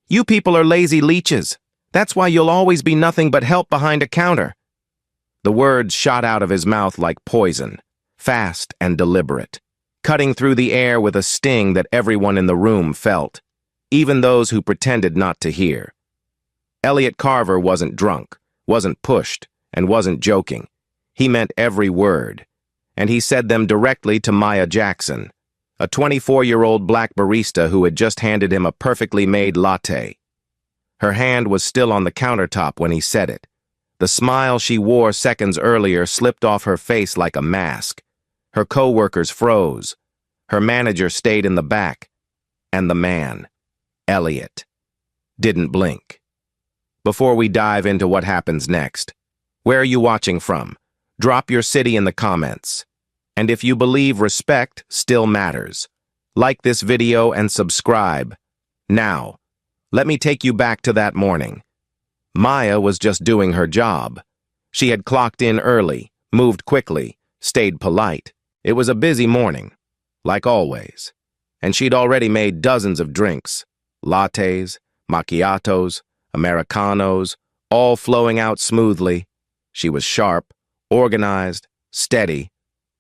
You people are lazy leeches. That's why you'll always be nothing but help behind a counter. The words shot out of his mouth like poison, fast and deliberate, cutting through the air with a sting that everyone in the room felt, even those who pretended not to hear. Elliot Carver wasn't drunk, wasn't pushed, and wasn't joking. He meant every word, and he said them directly to Maya Jackson, a 24-year-old black barista who had just handed him a perfectly made latte. Her hand was still on the countertop when he said it. The smile she wore seconds earlier slipped off her face like a mask. Her co-workers froze. Her manager stayed in the back. And the man, Elliot, didn't blink. Before we dive into what happens next, where are you watching from? Drop your city in the comments. And if you believe respect still matters, like this video and subscribe. Now, let me take you back to that morning. Maya was just doing her job. She had clocked in early, moved quickly, stayed polite. It was a busy morning, like always. And she'd already made dozens of drinks, lattes, macchiatos, Americanos, all flowing out smoothly. She was sharp, organized, steady,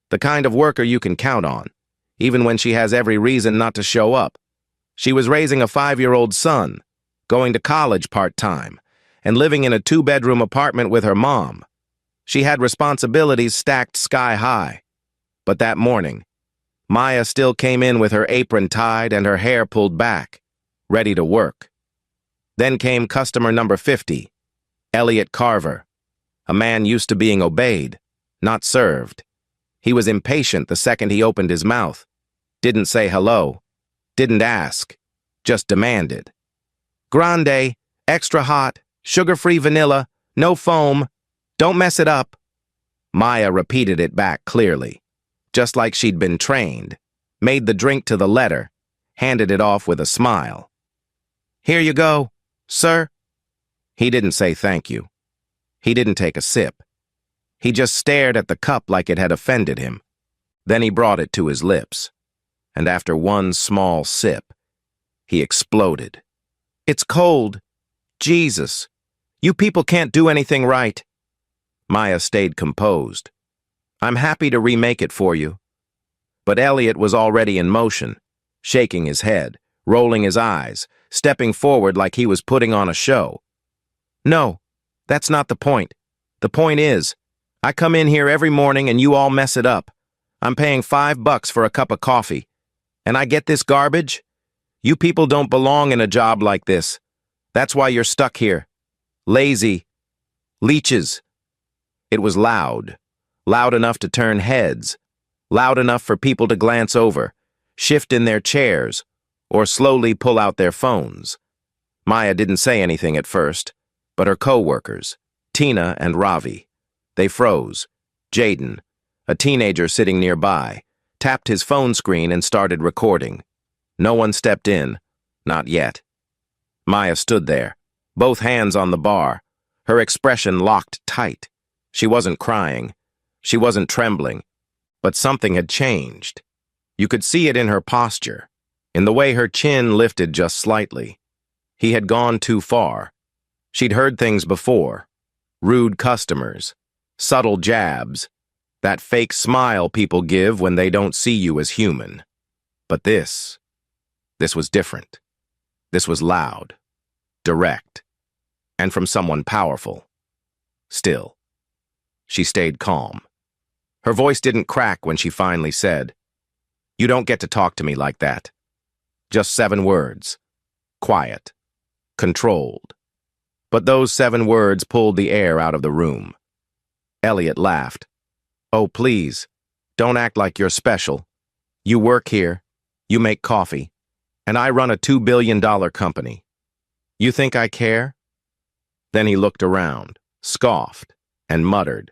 the kind of worker you can count on, even when she has every reason not to show up. She was raising a 5-year-old son, going to college part-time, and living in a 2-bedroom apartment with her mom. She had responsibilities stacked sky-high. But that morning, Maya still came in with her apron tied and her hair pulled back, ready to work. Then came customer number 50, Elliot Carver, a man used to being obeyed, not served. He was impatient the second he opened his mouth, didn't say hello, didn't ask, just demanded. Grande, extra hot, sugar-free vanilla, no foam, don't mess it up. Maya repeated it back clearly, just like she'd been trained, made the drink to the letter, handed it off with a smile. Here you go, sir. He didn't say thank you. He didn't take a sip. He just stared at the cup like it had offended him. Then he brought it to his lips, and after one small sip, he exploded. It's cold. Jesus. You people can't do anything right. Maya stayed composed. I'm happy to remake it for you. But Elliot was already in motion, shaking his head, rolling his eyes, stepping forward like he was putting on a show. No, that's not the point. The point is, I come in here every morning and you all mess it up. I'm paying $5 for a cup of coffee. And I get this garbage? You people don't belong in a job like this. That's why you're stuck here. Lazy. Leeches. It was loud. Loud enough to turn heads. Loud enough for people to glance over, shift in their chairs, or slowly pull out their phones. Maya didn't say anything at first, but her co-workers, Tina and Ravi, they froze. Jaden, a teenager sitting nearby, tapped his phone screen and started recording. No one stepped in, not yet. Maya stood there, both hands on the bar, her expression locked tight. She wasn't crying. She wasn't trembling. But something had changed. You could see it in her posture, in the way her chin lifted just slightly. He had gone too far. She'd heard things before. Rude customers, subtle jabs, that fake smile people give when they don't see you as human. But this was different. This was loud, direct, and from someone powerful. Still, she stayed calm. Her voice didn't crack when she finally said, "You don't get to talk to me like that." Just 7 words. Quiet. Controlled. But those 7 words pulled the air out of the room. Elliot laughed. "Oh, please, don't act like you're special. You work here, you make coffee, and I run a $2 billion company. You think I care?" Then he looked around, scoffed, and muttered,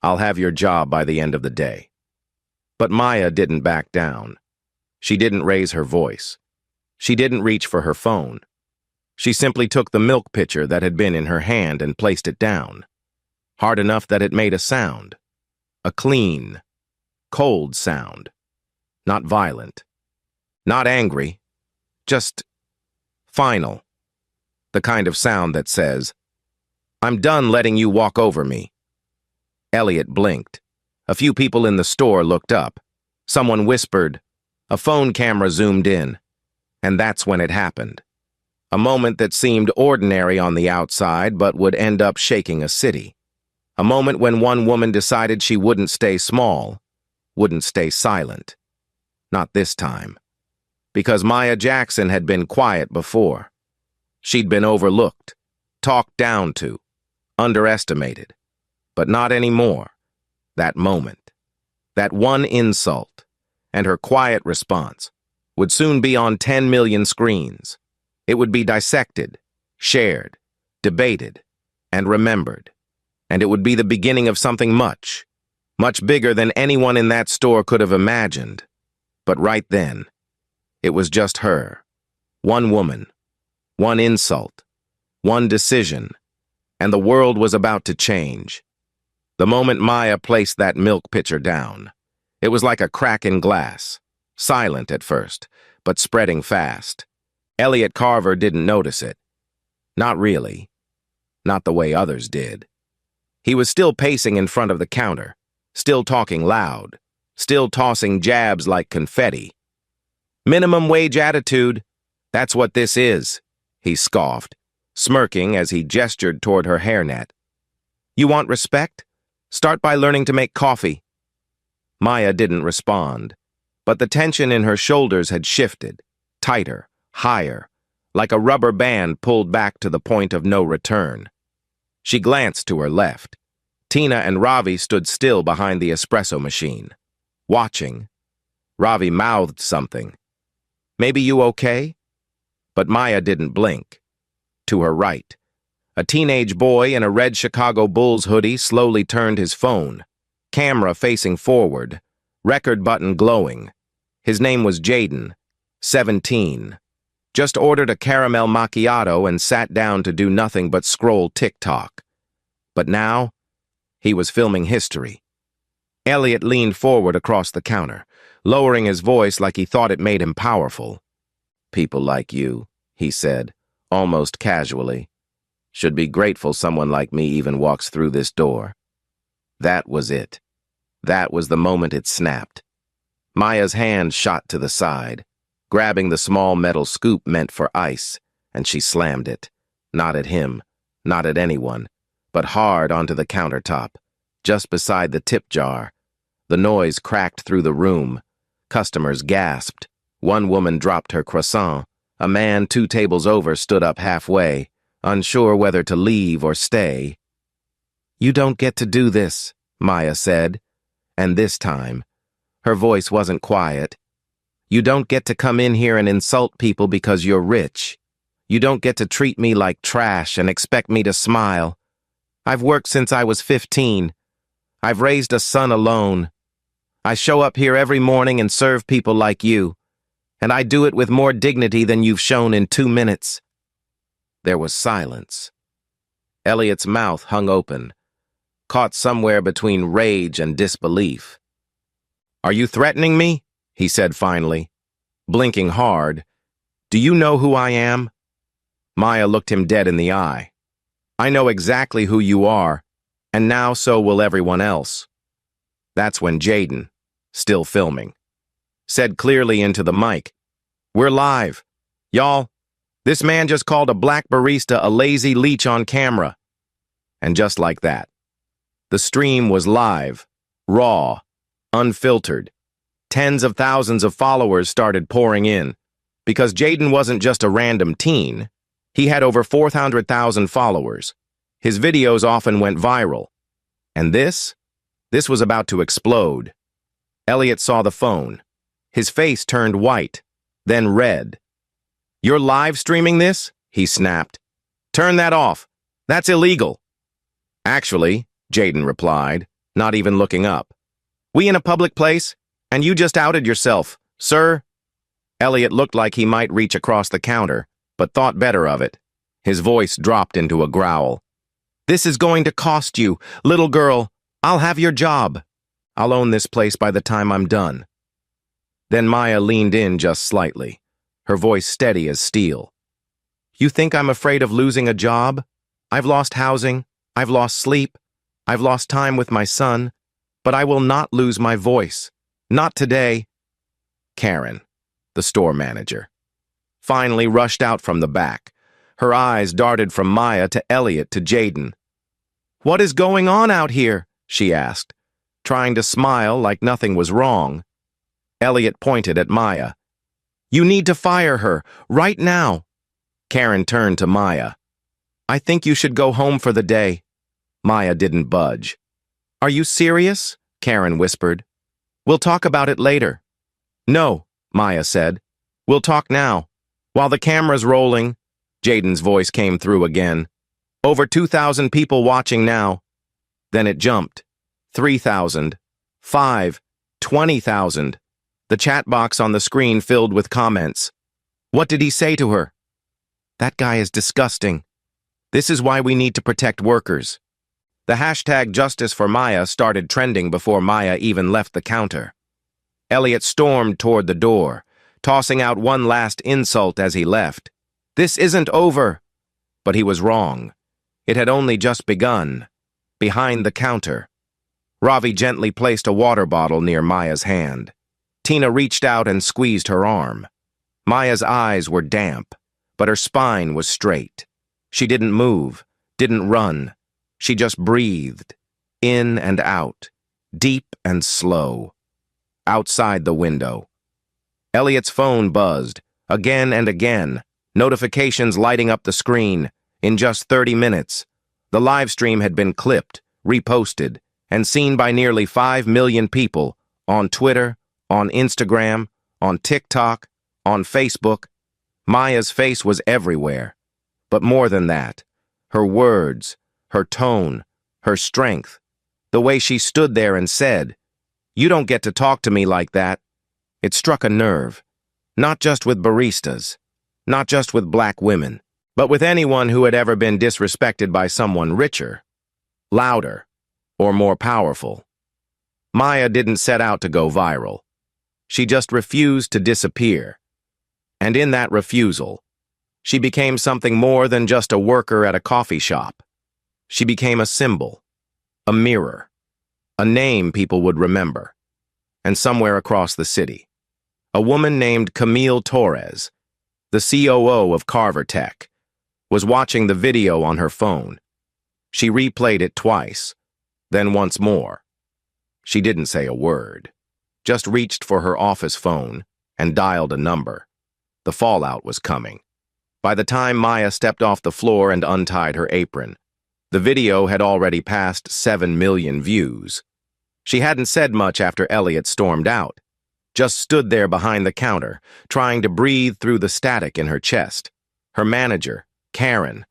"I'll have your job by the end of the day." But Maya didn't back down. She didn't raise her voice. She didn't reach for her phone. She simply took the milk pitcher that had been in her hand and placed it down, hard enough that it made a sound. A clean, cold sound. Not violent. Not angry. Just final. The kind of sound that says, "I'm done letting you walk over me." Elliot blinked. A few people in the store looked up. Someone whispered. A phone camera zoomed in. And that's when it happened. A moment that seemed ordinary on the outside but would end up shaking a city. A moment when one woman decided she wouldn't stay small, wouldn't stay silent. Not this time. Because Maya Jackson had been quiet before. She'd been overlooked, talked down to, underestimated. But not anymore. That moment, that one insult, and her quiet response would soon be on 10 million screens. It would be dissected, shared, debated, and remembered. And it would be the beginning of something much, much bigger than anyone in that store could have imagined. But right then, it was just her. One woman, one insult, one decision, and the world was about to change. The moment Maya placed that milk pitcher down, it was like a crack in glass, silent at first, but spreading fast. Elliot Carver didn't notice it. Not really. Not the way others did. He was still pacing in front of the counter, still talking loud, still tossing jabs like confetti. "Minimum wage attitude. That's what this is," he scoffed, smirking as he gestured toward her hairnet. "You want respect? Start by learning to make coffee." Maya didn't respond, but the tension in her shoulders had shifted, tighter, higher, like a rubber band pulled back to the point of no return. She glanced to her left. Tina and Ravi stood still behind the espresso machine, watching. Ravi mouthed something. "Maybe you okay?" But Maya didn't blink. To her right, a teenage boy in a red Chicago Bulls hoodie slowly turned his phone, camera facing forward, record button glowing. His name was Jaden, 17. Just ordered a caramel macchiato and sat down to do nothing but scroll TikTok. But now, he was filming history. Elliot leaned forward across the counter, lowering his voice like he thought it made him powerful. "People like you," he said, almost casually, "should be grateful someone like me even walks through this door." That was it. That was the moment it snapped. Maya's hand shot to the side, grabbing the small metal scoop meant for ice, and she slammed it. Not at him, not at anyone, but hard onto the countertop, just beside the tip jar. The noise cracked through the room. Customers gasped. One woman dropped her croissant. A man 2 tables over stood up halfway, unsure whether to leave or stay. "You don't get to do this," Maya said. And this time, her voice wasn't quiet. "You don't get to come in here and insult people because you're rich. You don't get to treat me like trash and expect me to smile. I've worked since I was 15. I've raised a son alone. I show up here every morning and serve people like you. And I do it with more dignity than you've shown in 2 minutes." There was silence. Elliot's mouth hung open, caught somewhere between rage and disbelief. "Are you threatening me?" he said finally, blinking hard. "Do you know who I am?" Maya looked him dead in the eye. "I know exactly who you are, and now so will everyone else." That's when Jaden, still filming, said clearly into the mic, "We're live. Y'all, this man just called a black barista a lazy leech on camera." And just like that, the stream was live, raw, unfiltered. Tens of thousands of followers started pouring in, because Jaden wasn't just a random teen. He had over 400,000 followers. His videos often went viral. And this was about to explode. Elliot saw the phone. His face turned white, then red. "You're live streaming this?" he snapped. "Turn that off. That's illegal." "Actually," Jaden replied, not even looking up. "We in a public place, and you just outed yourself, sir." Elliot looked like he might reach across the counter, but thought better of it. His voice dropped into a growl. "This is going to cost you, little girl. I'll have your job. I'll own this place by the time I'm done." Then Maya leaned in just slightly, her voice steady as steel. You think I'm afraid of losing a job? I've lost housing, I've lost sleep, I've lost time with my son, but I will not lose my voice. Not today. Karen, the store manager, finally rushed out from the back. Her eyes darted from Maya to Elliot to Jaden. "What is going on out here?" she asked, trying to smile like nothing was wrong. Elliot pointed at Maya. "You need to fire her, right now." Karen turned to Maya. "I think you should go home for the day." Maya didn't budge. "Are you serious?" Karen whispered. "We'll talk about it later." "No," Maya said. "We'll talk now. While the camera's rolling," Jaden's voice came through again. "Over 2,000 people watching now." Then it jumped. 3,000. 5. 20,000. The chat box on the screen filled with comments. "What did he say to her?" "That guy is disgusting. This is why we need to protect workers." The hashtag Justice for Maya started trending before Maya even left the counter. Elliot stormed toward the door, tossing out one last insult as he left. "This isn't over." But he was wrong. It had only just begun. Behind the counter, Ravi gently placed a water bottle near Maya's hand. Tina reached out and squeezed her arm. Maya's eyes were damp, but her spine was straight. She didn't move, didn't run. She just breathed, in and out, deep and slow. Outside the window, Elliot's phone buzzed, again and again, notifications lighting up the screen. In just 30 minutes, the live stream had been clipped, reposted, and seen by nearly 5 million people on Twitter, on Instagram, on TikTok, on Facebook. Maya's face was everywhere. But more than that, her words, her tone, her strength, the way she stood there and said, "You don't get to talk to me like that." It struck a nerve, not just with baristas, not just with black women, but with anyone who had ever been disrespected by someone richer, louder, or more powerful. Maya didn't set out to go viral. She just refused to disappear. And in that refusal, she became something more than just a worker at a coffee shop. She became a symbol, a mirror, a name people would remember. And somewhere across the city, a woman named Camille Torres, the COO of Carver Tech, was watching the video on her phone. She replayed it twice, then once more. She didn't say a word, just reached for her office phone and dialed a number. The fallout was coming. By the time Maya stepped off the floor and untied her apron, the video had already passed 7 million views. She hadn't said much after Elliot stormed out, just stood there behind the counter, trying to breathe through the static in her chest. Her manager, Karen,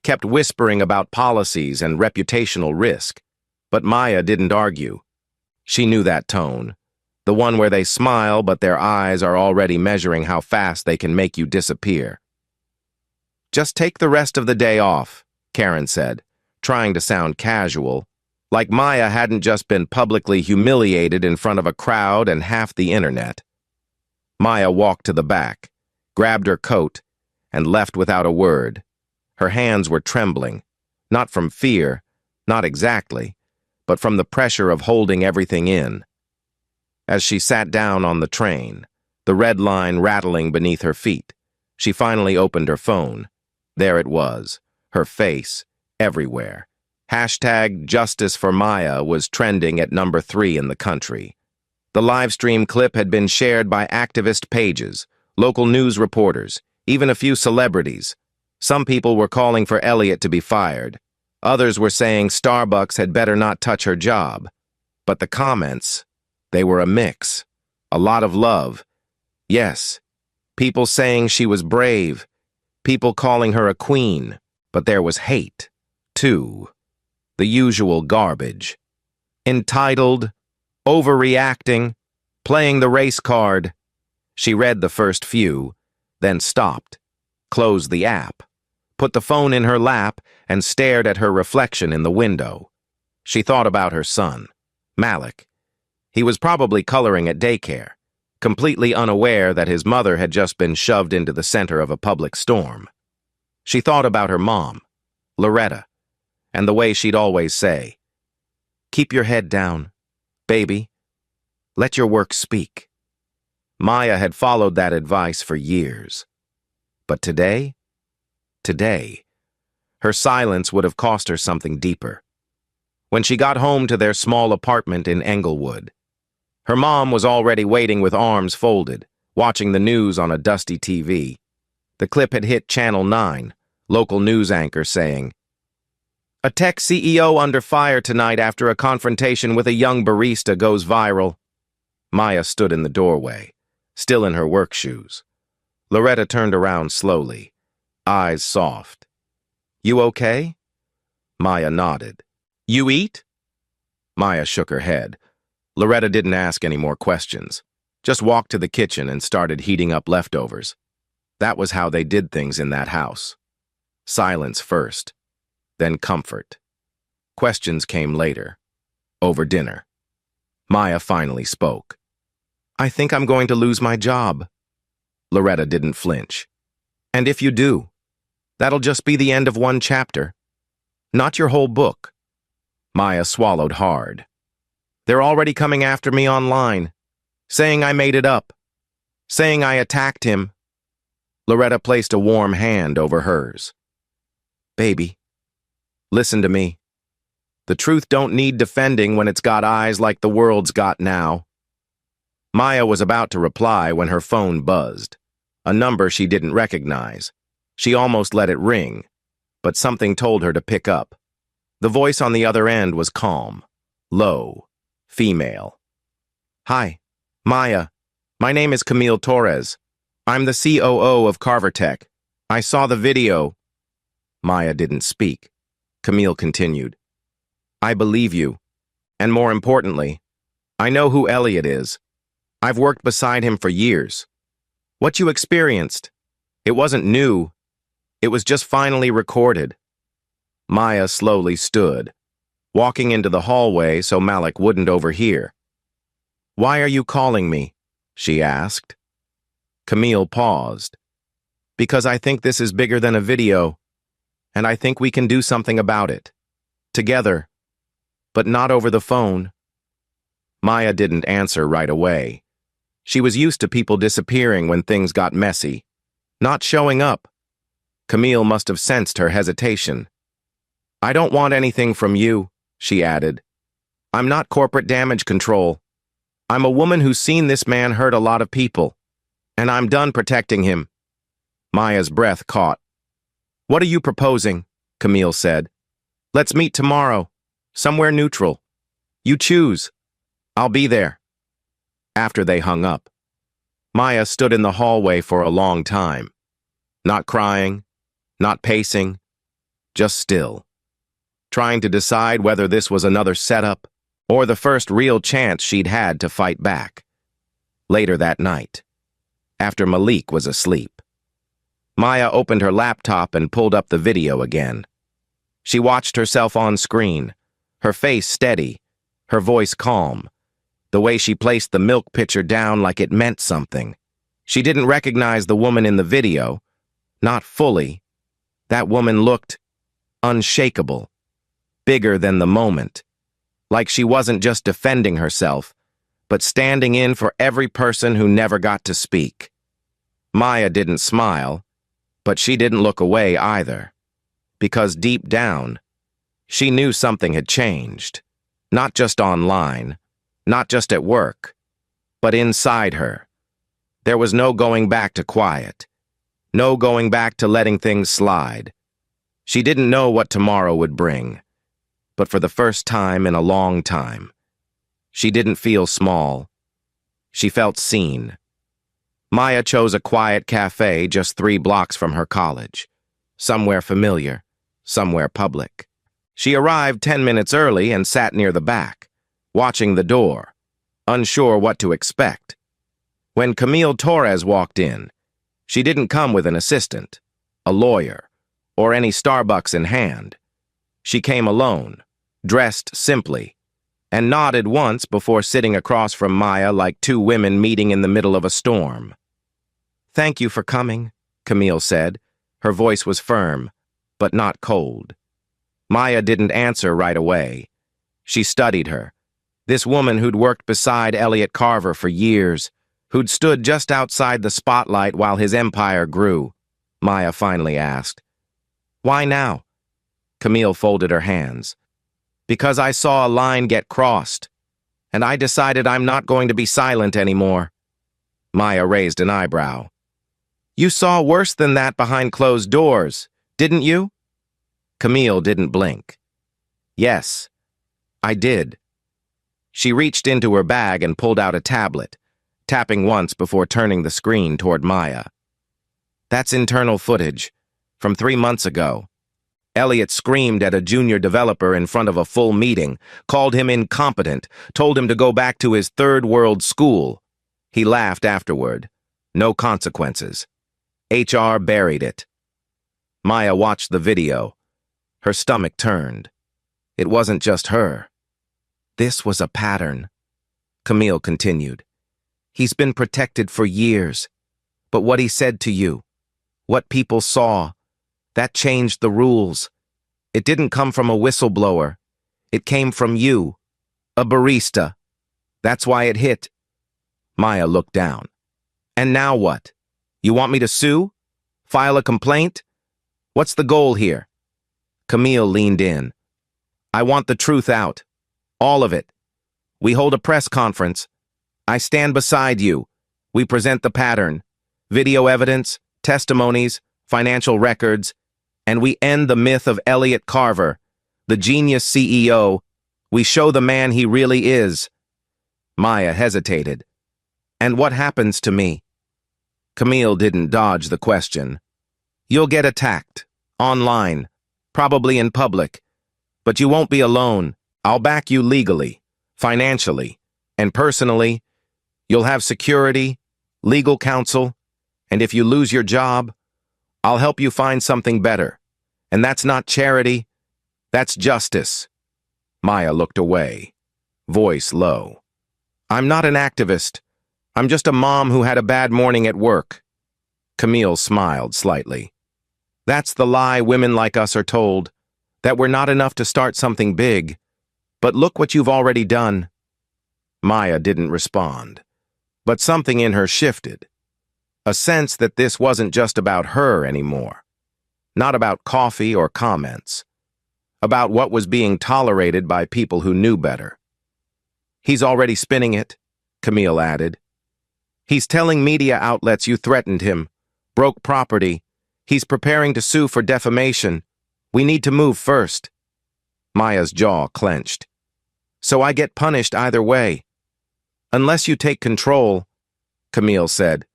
kept whispering about policies and reputational risk, but Maya didn't argue. She knew that tone, the one where they smile but their eyes are already measuring how fast they can make you disappear. "Just take the rest of the day off," Karen said, trying to sound casual, like Maya hadn't just been publicly humiliated in front of a crowd and half the internet. Maya walked to the back, grabbed her coat, and left without a word. Her hands were trembling, not from fear, not exactly, but from the pressure of holding everything in. As she sat down on the train, the red line rattling beneath her feet, she finally opened her phone. There it was, her face, everywhere. Hashtag Justice for Maya was trending at number 3 in the country. The live stream clip had been shared by activist pages, local news reporters, even a few celebrities. Some people were calling for Elliot to be fired. Others were saying Starbucks had better not touch her job. But the comments, they were a mix. A lot of love. Yes, people saying she was brave. People calling her a queen. But there was hate, too. The usual garbage. Entitled, overreacting, playing the race card. She read the first few, then stopped, closed the app, put the phone in her lap, and stared at her reflection in the window. She thought about her son, Malik. He was probably coloring at daycare, completely unaware that his mother had just been shoved into the center of a public storm. She thought about her mom, Loretta, and the way she'd always say, "Keep your head down, baby. Let your work speak." Maya had followed that advice for years. But today, her silence would have cost her something deeper. When she got home to their small apartment in Englewood, her mom was already waiting with arms folded, watching the news on a dusty TV. The clip had hit Channel 9, local news anchor saying, "A tech CEO under fire tonight after a confrontation with a young barista goes viral." Maya stood in the doorway, still in her work shoes. Loretta turned around slowly, eyes soft. "You okay?" Maya nodded. "You eat?" Maya shook her head. Loretta didn't ask any more questions, just walked to the kitchen and started heating up leftovers. That was how they did things in that house. Silence first, then comfort. Questions came later, over dinner. Maya finally spoke. "I think I'm going to lose my job." Loretta didn't flinch. "And if you do, that'll just be the end of one chapter, not your whole book." Maya swallowed hard. "They're already coming after me online, saying I made it up, saying I attacked him." Loretta placed a warm hand over hers. "Baby, listen to me. The truth don't need defending when it's got eyes like the world's got now." Maya was about to reply when her phone buzzed, a number she didn't recognize. She almost let it ring, but something told her to pick up. The voice on the other end was calm, low, female. "Hi, Maya. My name is Camille Torres. I'm the COO of Carvertech. I saw the video." Maya didn't speak. Camille continued. "I believe you. And more importantly, I know who Elliot is. I've worked beside him for years. What you experienced, it wasn't new. It was just finally recorded." Maya slowly stood, walking into the hallway so Malik wouldn't overhear. "Why are you calling me?" she asked. Camille paused. "Because I think this is bigger than a video, and I think we can do something about it. Together, but not over the phone." Maya didn't answer right away. She was used to people disappearing when things got messy, not showing up. Camille must have sensed her hesitation. "I don't want anything from you," she added. "I'm not corporate damage control. I'm a woman who's seen this man hurt a lot of people, and I'm done protecting him." Maya's breath caught. "What are you proposing?" Camille said. "Let's meet tomorrow, somewhere neutral. You choose. I'll be there." After they hung up, Maya stood in the hallway for a long time, not crying, not pacing, just still, trying to decide whether this was another setup or the first real chance she'd had to fight back. Later that night, after Malik was asleep, Maya opened her laptop and pulled up the video again. She watched herself on screen, her face steady, her voice calm, the way she placed the milk pitcher down like it meant something. She didn't recognize the woman in the video, not fully. That woman looked unshakable, bigger than the moment, like she wasn't just defending herself, but standing in for every person who never got to speak. Maya didn't smile, but she didn't look away either, because deep down, she knew something had changed, not just online, not just at work, but inside her. There was no going back to quiet, no going back to letting things slide. She didn't know what tomorrow would bring, but for the first time in a long time, she didn't feel small. She felt seen. Maya chose a quiet cafe just 3 blocks from her college, somewhere familiar, somewhere public. She arrived 10 minutes early and sat near the back, watching the door, unsure what to expect. When Camille Torres walked in, she didn't come with an assistant, a lawyer, or any Starbucks in hand. She came alone, dressed simply, and nodded once before sitting across from Maya like 2 women meeting in the middle of a storm. "Thank you for coming," Camille said. Her voice was firm, but not cold. Maya didn't answer right away. She studied her. This woman who'd worked beside Elliot Carver for years, who'd stood just outside the spotlight while his empire grew. Maya finally asked, "Why now?" Camille folded her hands. "Because I saw a line get crossed, and I decided I'm not going to be silent anymore." Maya raised an eyebrow. "You saw worse than that behind closed doors, didn't you?" Camille didn't blink. "Yes, I did." She reached into her bag and pulled out a tablet, tapping once before turning the screen toward Maya. "That's internal footage from 3 months ago. Elliot screamed at a junior developer in front of a full meeting, called him incompetent, told him to go back to his third world school. He laughed afterward. No consequences. HR buried it." Maya watched the video. Her stomach turned. It wasn't just her. This was a pattern. Camille continued. "He's been protected for years. But what he said to you, what people saw, that changed the rules. It didn't come from a whistleblower. It came from you, a barista. That's why it hit." Maya looked down. "And now what? You want me to sue? File a complaint? What's the goal here?" Camille leaned in. "I want the truth out. All of it. We hold a press conference. I stand beside you. We present the pattern. Video evidence, testimonies, financial records, and we end the myth of Elliot Carver, the genius CEO. We show the man he really is." Maya hesitated. "And what happens to me?" Camille didn't dodge the question. "You'll get attacked. Online. Probably in public. But you won't be alone. I'll back you legally, financially, and personally. You'll have security, legal counsel, and if you lose your job, I'll help you find something better. And that's not charity, that's justice." Maya looked away, voice low. "I'm not an activist. I'm just a mom who had a bad morning at work." Camille smiled slightly. "That's the lie women like us are told, that we're not enough to start something big. But look what you've already done." Maya didn't respond, but something in her shifted. A sense that this wasn't just about her anymore. Not about coffee or comments. About what was being tolerated by people who knew better. "He's already spinning it," Camille added. "He's telling media outlets you threatened him, broke property. He's preparing to sue for defamation. We need to move first." Maya's jaw clenched. "So I get punished either way." "Unless you take control," Camille said.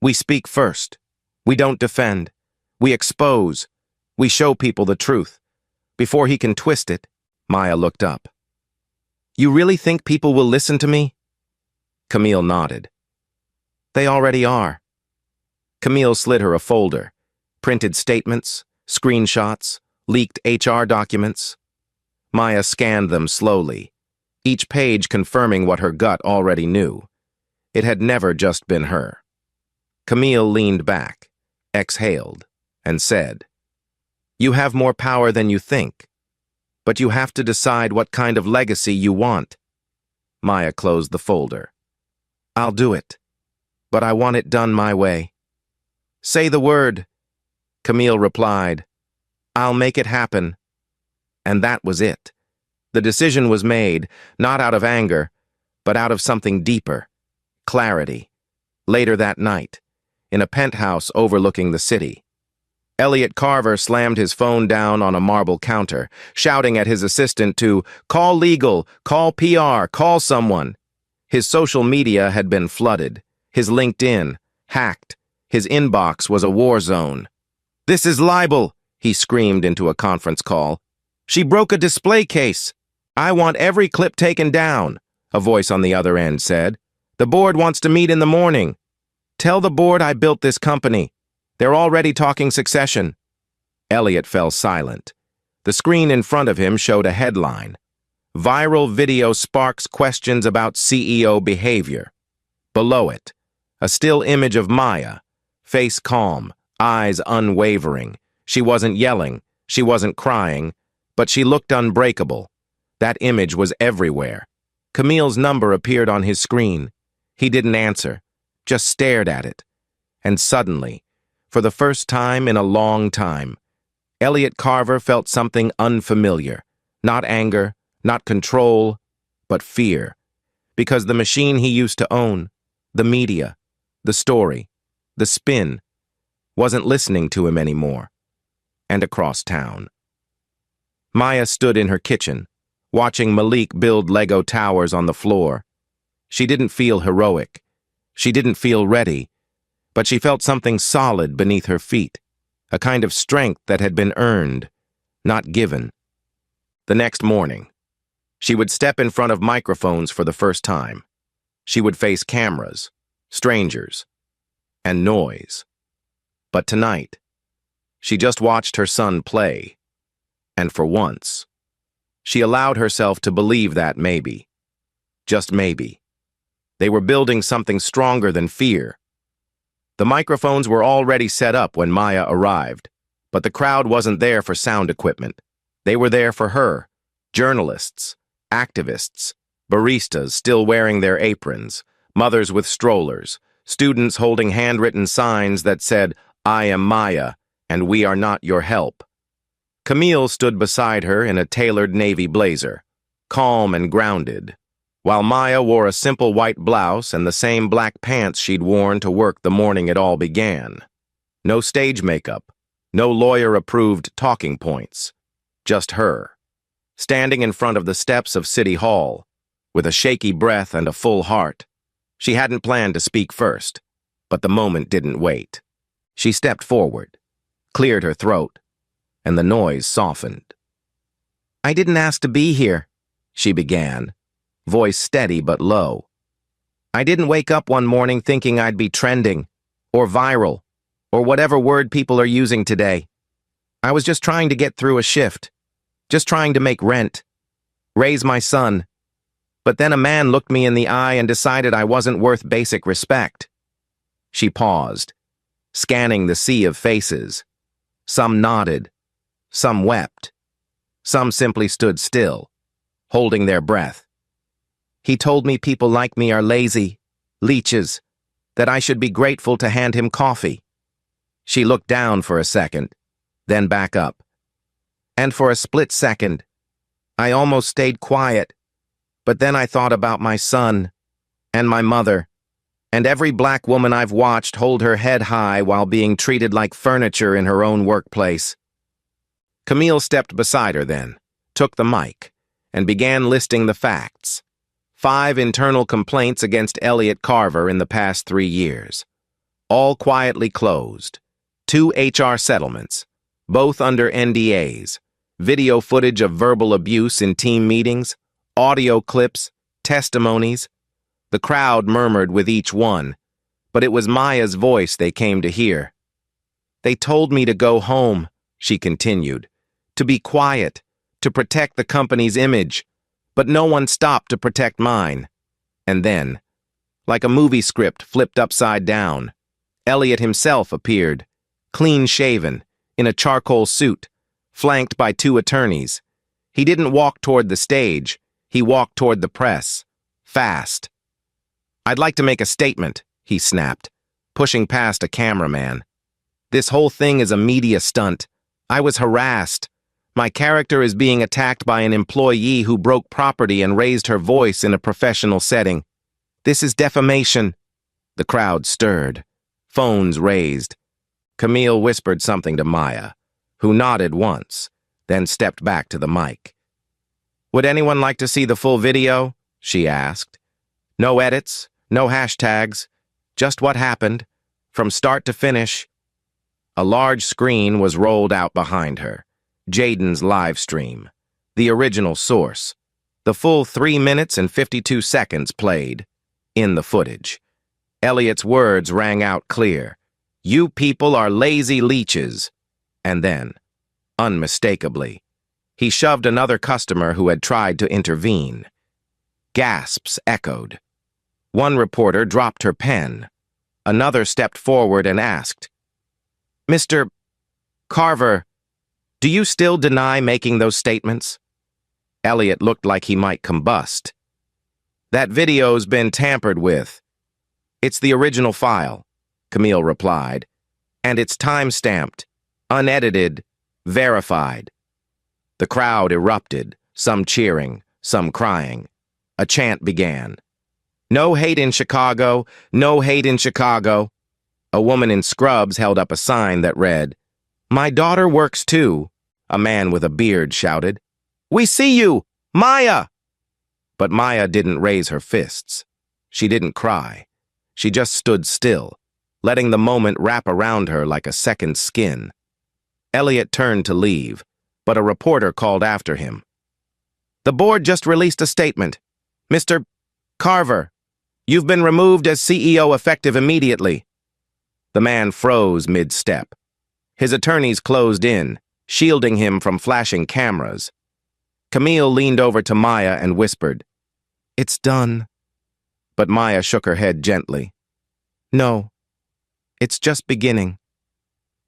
"We speak first. We don't defend. We expose. We show people the truth. Before he can twist it." Maya looked up. "You really think people will listen to me?" Camille nodded. "They already are." Camille slid her a folder. Printed statements, screenshots, leaked HR documents. Maya scanned them slowly, each page confirming what her gut already knew. It had never just been her. Camille leaned back, exhaled, and said, "You have more power than you think, but you have to decide what kind of legacy you want." Maya closed the folder. "I'll do it, but I want it done my way." "Say the word," Camille replied. "I'll make it happen." And that was it. The decision was made, not out of anger, but out of something deeper. Clarity. Later that night, in a penthouse overlooking the city, Elliot Carver slammed his phone down on a marble counter, shouting at his assistant to call legal, call PR, call someone. His social media had been flooded, his LinkedIn hacked, his inbox was a war zone. "This is libel," he screamed into a conference call. "She broke a display case. I want every clip taken down," a voice on the other end said. "The board wants to meet in the morning. Tell the board I built this company. They're already talking succession." Elliot fell silent. The screen in front of him showed a headline. "Viral video sparks questions about CEO behavior." Below it, a still image of Maya, face calm, eyes unwavering. She wasn't yelling, she wasn't crying, but she looked unbreakable. That image was everywhere. Camille's number appeared on his screen. He didn't answer, just stared at it. And suddenly, for the first time in a long time, Elliot Carver felt something unfamiliar. Not anger, not control, but fear. Because the machine he used to own, the media, the story, the spin, wasn't listening to him anymore. And across town. Maya stood in her kitchen, watching Malik build Lego towers on the floor. She didn't feel heroic. She didn't feel ready. But she felt something solid beneath her feet, a kind of strength that had been earned, not given. The next morning, she would step in front of microphones for the first time. She would face cameras, strangers, and noise. But tonight, she just watched her son play. And for once, she allowed herself to believe that maybe, just maybe, they were building something stronger than fear. The microphones were already set up when Maya arrived, but the crowd wasn't there for sound equipment. They were there for her, journalists, activists, baristas still wearing their aprons, mothers with strollers, students holding handwritten signs that said, "I am Maya, and we are not your help." Camille stood beside her in a tailored navy blazer, calm and grounded, while Maya wore a simple white blouse and the same black pants she'd worn to work the morning it all began. No stage makeup, no lawyer-approved talking points, just her, standing in front of the steps of City Hall, with a shaky breath and a full heart. She hadn't planned to speak first, but the moment didn't wait. She stepped forward, cleared her throat, and the noise softened. "I didn't ask to be here," she began, voice steady but low. "I didn't wake up one morning thinking I'd be trending, or viral, or whatever word people are using today. I was just trying to get through a shift, just trying to make rent, raise my son. But then a man looked me in the eye and decided I wasn't worth basic respect." She paused, scanning the sea of faces. Some nodded, some wept, some simply stood still, holding their breath. "He told me people like me are lazy, leeches, that I should be grateful to hand him coffee." She looked down for a second, then back up. "And for a split second, I almost stayed quiet, but then I thought about my son, and my mother, and every black woman I've watched hold her head high while being treated like furniture in her own workplace." Camille stepped beside her then, took the mic, and began listing the facts. 5 internal complaints against Elliot Carver in the past 3 years. All quietly closed. 2 HR settlements, both under NDAs. Video footage of verbal abuse in team meetings, audio clips, testimonies. The crowd murmured with each one, but it was Maya's voice they came to hear. "They told me to go home," she continued, "to be quiet, to protect the company's image, but no one stopped to protect mine." And then, like a movie script flipped upside down, Elliot himself appeared, clean-shaven, in a charcoal suit, flanked by 2 attorneys. He didn't walk toward the stage, he walked toward the press, fast. "I'd like to make a statement," he snapped, pushing past a cameraman. "This whole thing is a media stunt. I was harassed. My character is being attacked by an employee who broke property and raised her voice in a professional setting. This is defamation." The crowd stirred, phones raised. Camille whispered something to Maya, who nodded once, then stepped back to the mic. "Would anyone like to see the full video?" she asked. "No edits, no hashtags, just what happened, from start to finish." A large screen was rolled out behind her. Jaden's live stream, the original source. The full 3 minutes and 52 seconds played. In the footage, Elliot's words rang out clear. "You people are lazy leeches." And then, unmistakably, he shoved another customer who had tried to intervene. Gasps echoed. One reporter dropped her pen. Another stepped forward and asked, Mr. Carver, do you still deny making those statements? Elliot looked like he might combust. That video's been tampered with. It's the original file, Camille replied, and it's time-stamped, unedited, verified. The crowd erupted, some cheering, some crying. A chant began. No hate in Chicago, no hate in Chicago. A woman in scrubs held up a sign that read, My daughter works too. A man with a beard shouted, We see you, Maya! But Maya didn't raise her fists. She didn't cry. She just stood still, letting the moment wrap around her like a second skin. Elliot turned to leave, but a reporter called after him. The board just released a statement. Mr. Carver, you've been removed as CEO effective immediately. The man froze mid-step. His attorneys closed in, shielding him from flashing cameras. Camille leaned over to Maya and whispered, It's done. But Maya shook her head gently. No, it's just beginning.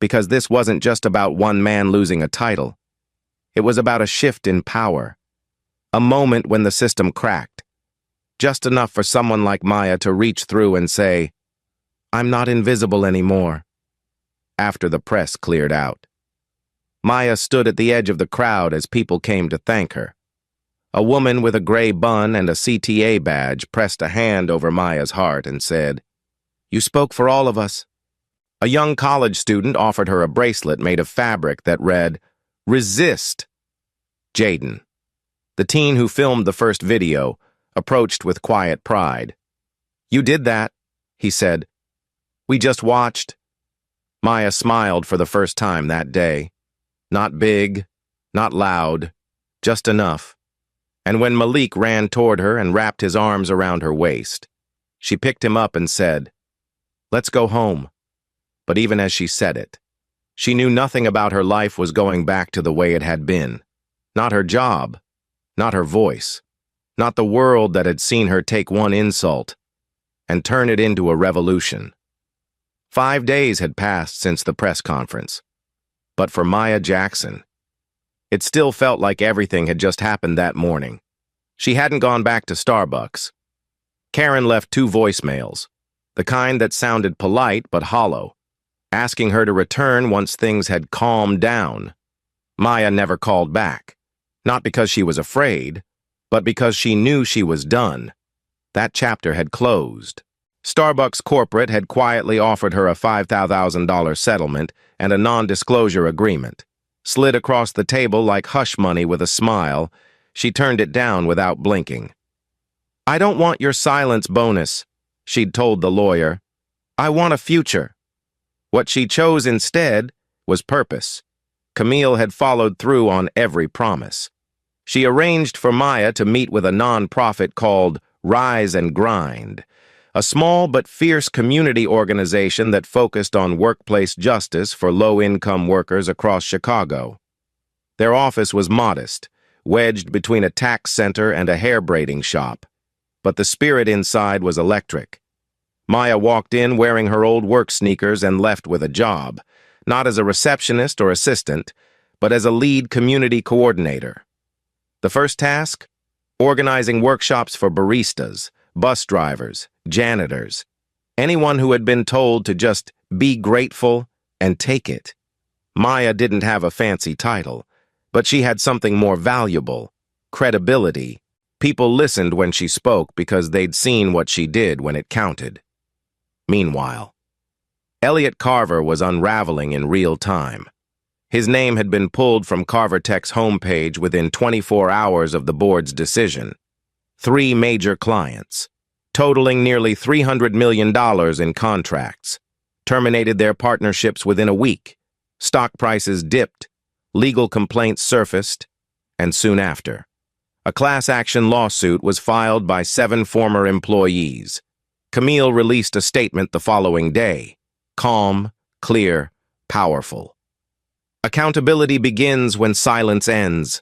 Because this wasn't just about one man losing a title. It was about a shift in power. A moment when the system cracked. Just enough for someone like Maya to reach through and say, I'm not invisible anymore. After the press cleared out. Maya stood at the edge of the crowd as people came to thank her. A woman with a gray bun and a CTA badge pressed a hand over Maya's heart and said, You spoke for all of us. A young college student offered her a bracelet made of fabric that read, Resist. Jaden, the teen who filmed the first video, approached with quiet pride. You did that, he said. We just watched. Maya smiled for the first time that day. Not big, not loud, just enough. And when Malik ran toward her and wrapped his arms around her waist, she picked him up and said, Let's go home. But even as she said it, she knew nothing about her life was going back to the way it had been. Not her job, not her voice, not the world that had seen her take one insult and turn it into a revolution. 5 days had passed since the press conference. But for Maya Jackson, it still felt like everything had just happened that morning. She hadn't gone back to Starbucks. Karen left 2 voicemails, the kind that sounded polite but hollow, asking her to return once things had calmed down. Maya never called back, not because she was afraid, but because she knew she was done. That chapter had closed. Starbucks corporate had quietly offered her a $5,000 settlement and a non-disclosure agreement. Slid across the table like hush money with a smile, she turned it down without blinking. I don't want your silence bonus, she'd told the lawyer. I want a future. What she chose instead was purpose. Camille had followed through on every promise. She arranged for Maya to meet with a non-profit called Rise and Grind, a small but fierce community organization that focused on workplace justice for low-income workers across Chicago. Their office was modest, wedged between a tax center and a hair-braiding shop. But the spirit inside was electric. Maya walked in wearing her old work sneakers and left with a job, not as a receptionist or assistant, but as a lead community coordinator. The first task? Organizing workshops for baristas, bus drivers, janitors, anyone who had been told to just be grateful and take it. Maya didn't have a fancy title, but she had something more valuable, credibility. People listened when she spoke because they'd seen what she did when it counted. Meanwhile, Elliot Carver was unraveling in real time. His name had been pulled from CarverTech's homepage within 24 hours of the board's decision. 3 major clients, totaling nearly $300 million in contracts, terminated their partnerships within a week. Stock prices dipped, legal complaints surfaced, and soon after, a class action lawsuit was filed by 7 former employees. Camille released a statement the following day, calm, clear, powerful. Accountability begins when silence ends.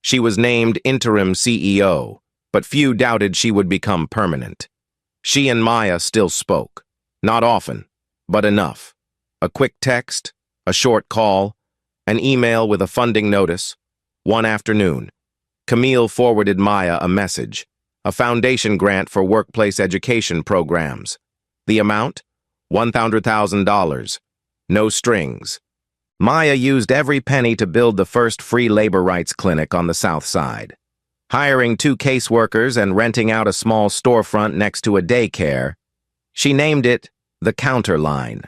She was named interim CEO, but few doubted she would become permanent. She and Maya still spoke, not often, but enough. A quick text, A short call, an email with a funding notice. One afternoon, Camille forwarded Maya a message, a foundation grant for workplace education programs. The amount? $100,000. No strings. Maya used every penny to build the first free labor rights clinic on the South Side. Hiring 2 caseworkers and renting out a small storefront next to a daycare, she named it the Counter Line,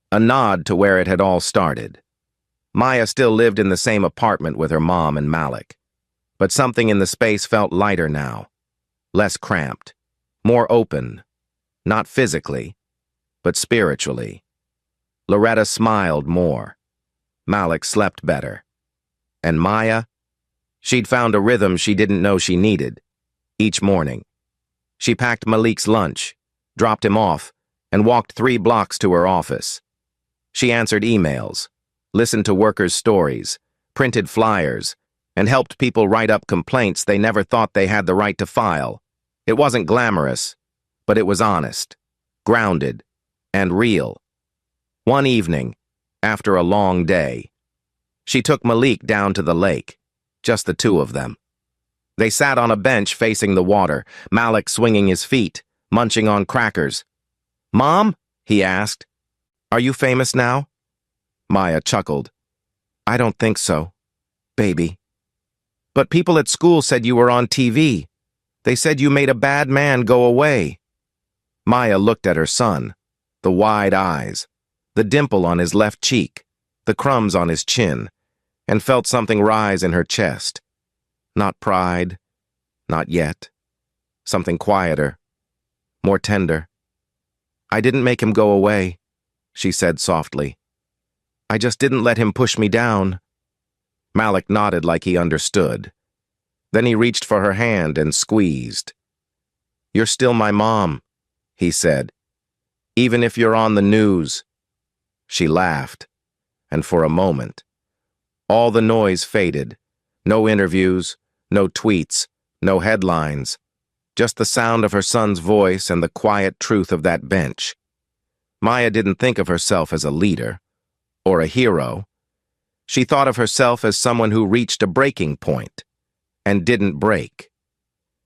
a nod to where it had all started. Maya still lived in the same apartment with her mom and Malik, but something in the space felt lighter now, less cramped, more open, not physically, but spiritually. Loretta smiled more. Malik slept better. And Maya? She'd found a rhythm she didn't know she needed. Each morning, she packed Malik's lunch, dropped him off, and walked 3 blocks to her office. She answered emails, listened to workers' stories, printed flyers, and helped people write up complaints they never thought they had the right to file. It wasn't glamorous, but it was honest, grounded, and real. One evening, after a long day, she took Malik down to the lake, just the 2 of them. They sat on a bench facing the water, Malik swinging his feet, munching on crackers. "Mom?" he asked. "Are you famous now?" Maya chuckled. "I don't think so, baby. But people at school said you were on TV. They said you made a bad man go away." Maya looked at her son, the wide eyes, the dimple on his left cheek, the crumbs on his chin, and felt something rise in her chest. Not pride, not yet. Something quieter, more tender. "I didn't make him go away," she said softly. "I just didn't let him push me down." Malik nodded like he understood. Then he reached for her hand and squeezed. "You're still my mom," he said. "Even if you're on the news." She laughed, and for a moment, all the noise faded. No interviews, no tweets, no headlines. Just the sound of her son's voice and the quiet truth of that bench. Maya didn't think of herself as a leader or a hero. She thought of herself as someone who reached a breaking point and didn't break.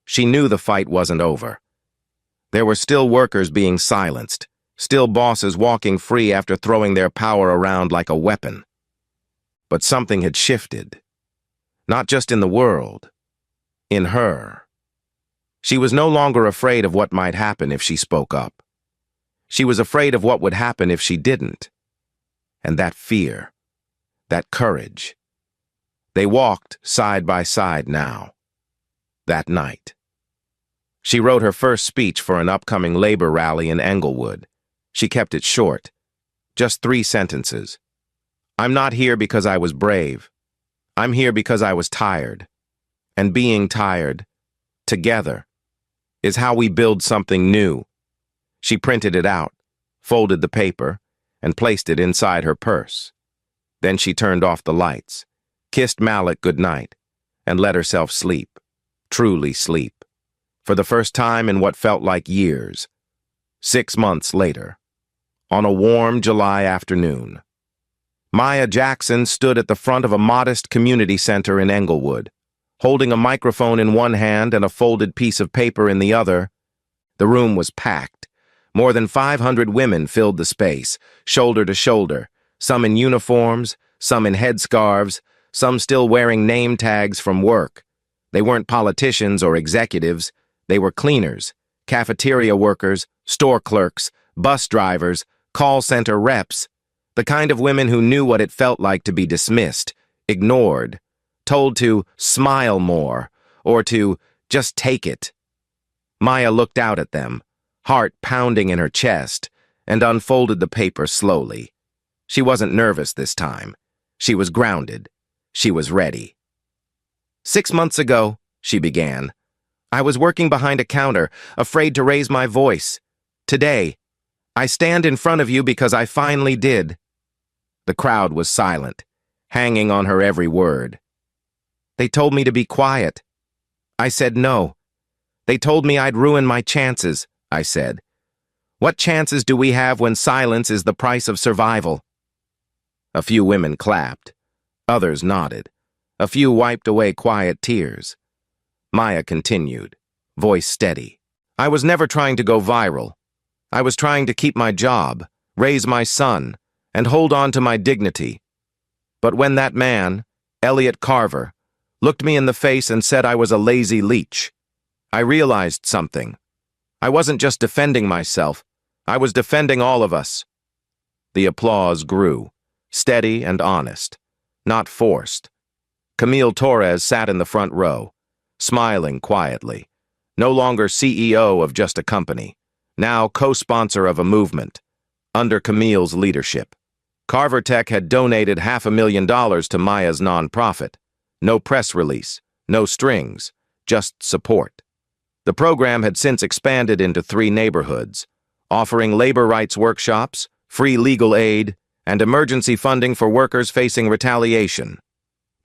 She knew the fight wasn't over. There were still workers being silenced, still bosses walking free after throwing their power around like a weapon. But something had shifted. Not just in the world, in her. She was no longer afraid of what might happen if she spoke up. She was afraid of what would happen if she didn't. And that fear, that courage. They walked side by side now. That night. She wrote her first speech for an upcoming labor rally in Englewood. She kept it short. Just 3 sentences. "I'm not here because I was brave. I'm here because I was tired. And being tired, together, is how we build something new." She printed it out, folded the paper, and placed it inside her purse. Then she turned off the lights, kissed Malik goodnight, and let herself sleep, truly sleep, for the first time in what felt like years. 6 months later, on a warm July afternoon, Maya Jackson stood at the front of a modest community center in Englewood, holding a microphone in one hand and a folded piece of paper in the other. The room was packed. More than 500 women filled the space, shoulder to shoulder, some in uniforms, some in headscarves, some still wearing name tags from work. They weren't politicians or executives. They were cleaners, cafeteria workers, store clerks, bus drivers, call center reps, the kind of women who knew what it felt like to be dismissed, ignored, told to smile more, or to just take it. Maya looked out at them, heart pounding in her chest, and unfolded the paper slowly. She wasn't nervous this time. She was grounded. She was ready. 6 months ago, she began, I was working behind a counter, afraid to raise my voice. Today, I stand in front of you because I finally did. The crowd was silent, hanging on her every word. They told me to be quiet. I said no. They told me I'd ruin my chances, I said. What chances do we have when silence is the price of survival? A few women clapped. Others nodded. A few wiped away quiet tears. Maya continued, voice steady. I was never trying to go viral. I was trying to keep my job, raise my son, and hold on to my dignity. But when that man, Elliot Carver, looked me in the face and said I was a lazy leech, I realized something. I wasn't just defending myself. I was defending all of us. The applause grew, steady and honest, not forced. Camille Torres sat in the front row, smiling quietly, no longer CEO of just a company, now co-sponsor of a movement, under Camille's leadership. Carver Tech had donated $500,000 to Maya's nonprofit. No press release, no strings, just support. The program had since expanded into 3 neighborhoods, offering labor rights workshops, free legal aid, and emergency funding for workers facing retaliation.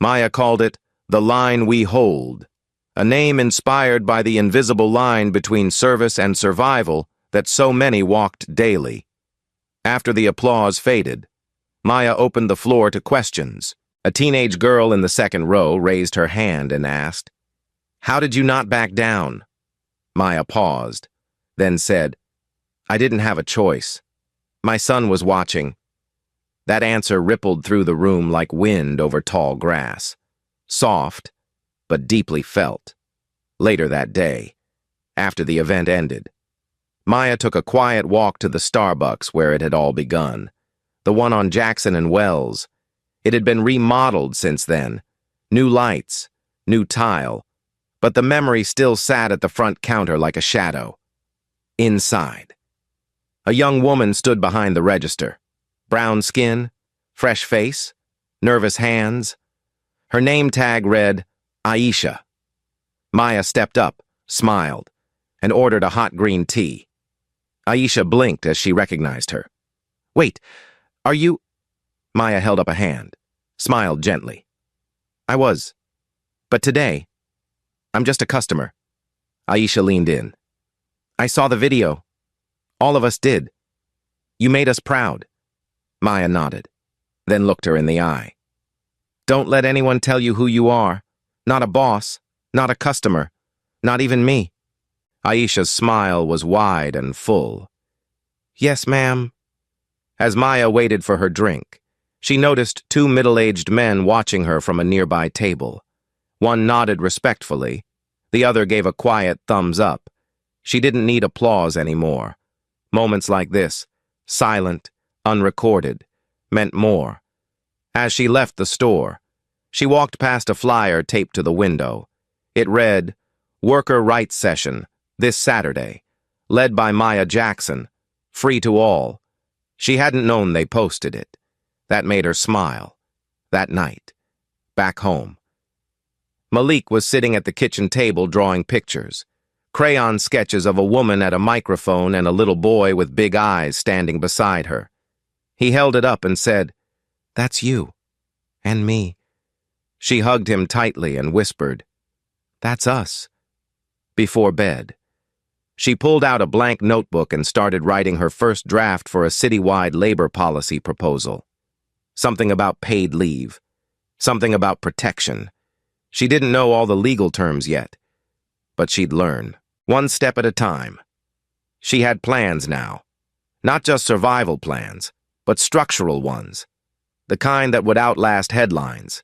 Maya called it the line we hold, a name inspired by the invisible line between service and survival that so many walked daily. After the applause faded, Maya opened the floor to questions. A teenage girl in the second row raised her hand and asked, "How did you not back down?" Maya paused, then said, "I didn't have a choice. My son was watching." That answer rippled through the room like wind over tall grass, soft, but deeply felt. Later that day, after the event ended, Maya took a quiet walk to the Starbucks where it had all begun, the one on Jackson and Wells. It had been remodeled since then, new lights, new tile, but the memory still sat at the front counter like a shadow. Inside, a young woman stood behind the register. Brown skin, fresh face, nervous hands. Her name tag read, Aisha. Maya stepped up, smiled, and ordered a hot green tea. Aisha blinked as she recognized her. "Wait, are you—" Maya held up a hand, smiled gently. "I was. But today, I'm just a customer." Aisha leaned in. "I saw the video. All of us did. You made us proud." Maya nodded, then looked her in the eye. "Don't let anyone tell you who you are. Not a boss, not a customer, not even me." Aisha's smile was wide and full. "Yes, ma'am." As Maya waited for her drink, she noticed 2 middle-aged men watching her from a nearby table. One nodded respectfully, the other gave a quiet thumbs up. She didn't need applause anymore. Moments like this, silent, unrecorded, meant more. As she left the store, she walked past a flyer taped to the window. It read, "Worker Rights Session, this Saturday, led by Maya Jackson, free to all." She hadn't known they posted it. That made her smile. That night, back home. Malik was sitting at the kitchen table drawing pictures, crayon sketches of a woman at a microphone and a little boy with big eyes standing beside her. He held it up and said, "That's you. And me." She hugged him tightly and whispered, "That's us." Before bed, she pulled out a blank notebook and started writing her first draft for a citywide labor policy proposal. Something about paid leave. Something about protection. She didn't know all the legal terms yet, but she'd learn, one step at a time. She had plans now. Not just survival plans, but structural ones. The kind that would outlast headlines.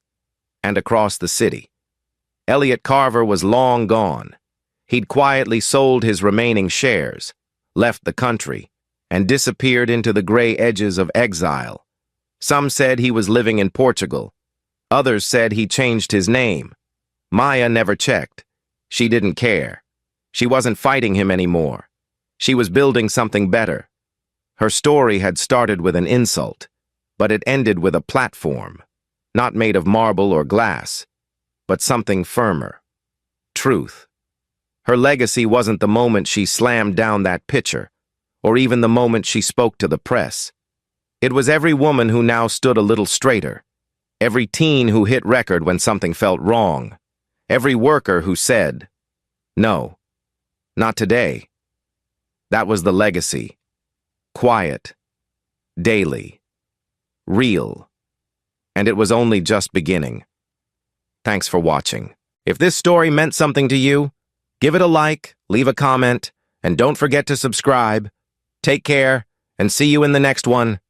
And across the city. Elliot Carver was long gone. He'd quietly sold his remaining shares, left the country, and disappeared into the gray edges of exile. Some said he was living in Portugal. Others said he changed his name. Maya never checked. She didn't care. She wasn't fighting him anymore. She was building something better. Her story had started with an insult, but it ended with a platform, not made of marble or glass, but something firmer. Truth. Her legacy wasn't the moment she slammed down that pitcher, or even the moment she spoke to the press. It was every woman who now stood a little straighter, every teen who hit record when something felt wrong, every worker who said, "No, not today." That was the legacy. Quiet. Daily. Real. and it was only just beginning. Thanks for watching. If this story meant something to you, give it a like, leave a comment, and don't forget to subscribe. Take care, and see you in the next one.